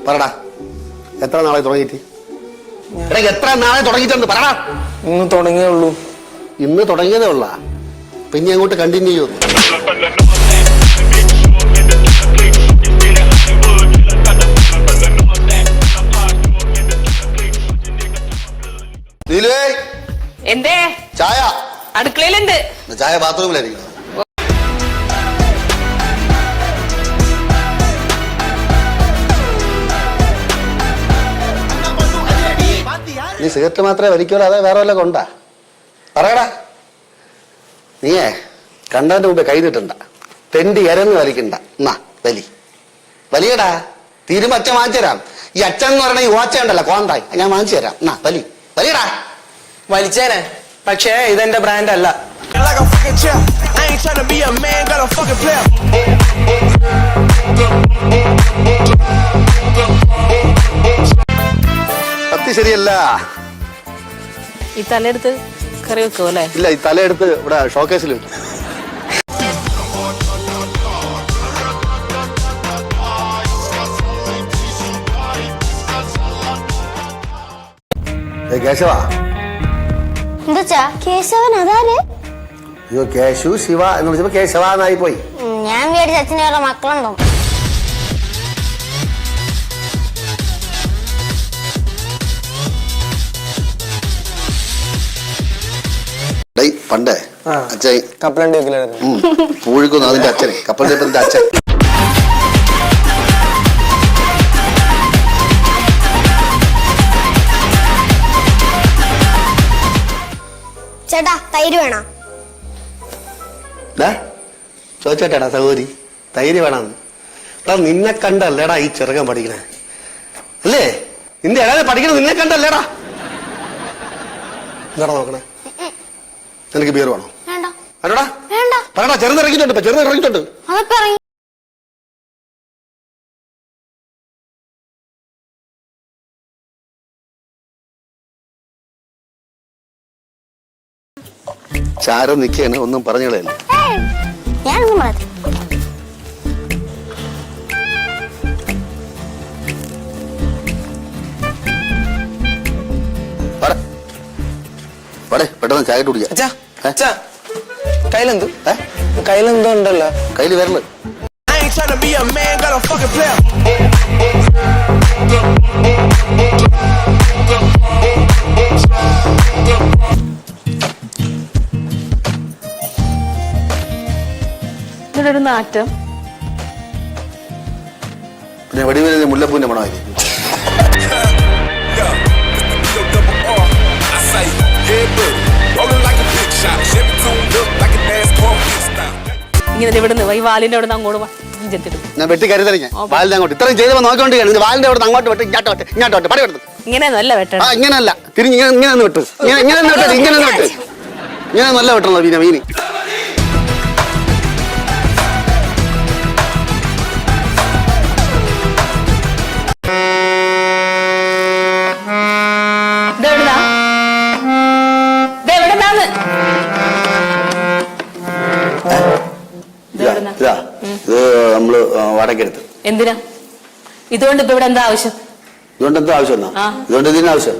പറടാ, എത്ര നാളെ തുടങ്ങിയിട്ട്? എത്ര നാളെ തുടങ്ങിയിട്ടുണ്ട് പറടാ. ഇന്ന് തുടങ്ങിയുള്ളൂ. ഇന്ന് തുടങ്ങിയതേ ഉള്ള, പിന്നെ അങ്ങോട്ട് കണ്ടിന്യൂ ചെയ്യുന്നു. എന്തേ? ചായ അടുക്കളയിലുണ്ട്. ചായ ബാത്റൂമിലായിരിക്കും. നീ സിഗരറ്റ് മാത്രമേ വലിക്കുള്ളൂ, അതേ വേറെ വല്ല കൊണ്ടാ? പറയടാ. നീയേ കണ്ടവന്റെ മുമ്പേ കൈ നീട്ടണ്ട, തെണ്ടി എരന്ന് വലിക്കണ്ട. എന്നാ വലിയടാ. തീരുമ്പോ അച്ഛൻ വാങ്ങിച്ചു തരാം. ഈ അച്ഛൻ എന്ന് പറയണ ഈ ഓച്ച ഉണ്ടല്ലോ, കോണ്ടായി, ഞാൻ വാങ്ങിച്ചു തരാം. എന്നാ വലിയടാ. വലിച്ചേനെ, പക്ഷേ ഇതെന്റെ ബ്രാൻഡ് അല്ല. കത്തി ശരിയല്ല. ഈ തലയെടുത്ത് കറി വെക്കുമോ അല്ലേ? ഇല്ല, ഈ തലയെടുത്ത് ഇവിടെ ഷോക്കേസിൽ വെക്കും. കേശവ. എന്താ കേശവൻ? അതാര്? അയ്യോ, കേശു ശിവ എന്ന് വിളിച്ചപ്പോ കേശവ എന്നായി പോയി. ഞാൻ വിചാരിച്ച അച്ഛന് വേറെ മക്കളുണ്ടോ. പണ്ടേ അച്ഛൻ കപ്പലണ്ടി വെക്കലായിരുന്നു. പൂഴിക്കുന്നു അതിന്റെ അച്ഛൻ, കപ്പലിന്റെ അച്ഛൻ. ചേട്ടാ തൈര് വേണോ? ചോദിച്ചേട്ടാ സഹോദരി, തൈര് വേണമെന്ന്. എടാ, നിന്നെ കണ്ടല്ലേടാ ഈ ചെറുക്കൻ പഠിക്കണേ, അല്ലേ? നിന്റെ ഇടയിൽ പഠിക്കണത് നിന്നെ കണ്ടല്ലേടാ. എന്താടാ നോക്കണേ? നിനക്ക് ബിയർ വേണോ? വേണ്ടടാ. പറയടാ, ചെറുതിറങ്ങിയിട്ടുണ്ട്. ചെറുതിറങ്ങിയിട്ടുണ്ട്. ചാരം നിൽക്കുകയാണ്, ഒന്നും പറഞ്ഞോളല്ലേ. പെട്ടെന്ന് ചായ കുടിക്കാം. കയ്യിലെന്തോ ഉണ്ടല്ലോ. കയ്യില് വരല്. ഇതിലൊരു നാറ്റം. പിന്നെ വെടിവെറിയ മുല്ലപ്പൂവിന്റെ മണമായിരിക്കും. ഇങ്ങനെ ഇവിടുന്ന് ഈ വാലിന്റെ അവിടെ നിന്ന് അങ്ങോട്ട് ഞാൻ വെട്ടി കരുതറിഞ്ഞ വാലിന്റെ അങ്ങോട്ട് ഇത്രയും ചെയ്തപ്പോ നോക്കിക്കൊണ്ടിരിക്കുകയാണ്. വാലിന്റെ അവിടെ അങ്ങോട്ട് വെട്ടി ഇങ്ങോട്ട് പടി എടുത്തു. ഇങ്ങനെയൊന്നല്ല വെട്ടണം. ഇങ്ങനെയല്ല, തിരിഞ്ഞ് ഇങ്ങനെ വിട്ടു. ഇങ്ങനെ നല്ല വെട്ടണല്ലോ മീന മീന്. ഇത് നമ്മള് വാടകയ്ക്കെടുത്ത്. എന്തിനാ? ഇതുകൊണ്ട് ഇപ്പൊ ഇവിടെ എന്താ ആവശ്യം? ഇതുകൊണ്ട് എന്താ ആവശ്യം? ഇതുകൊണ്ട് ഇതിന് ആവശ്യം.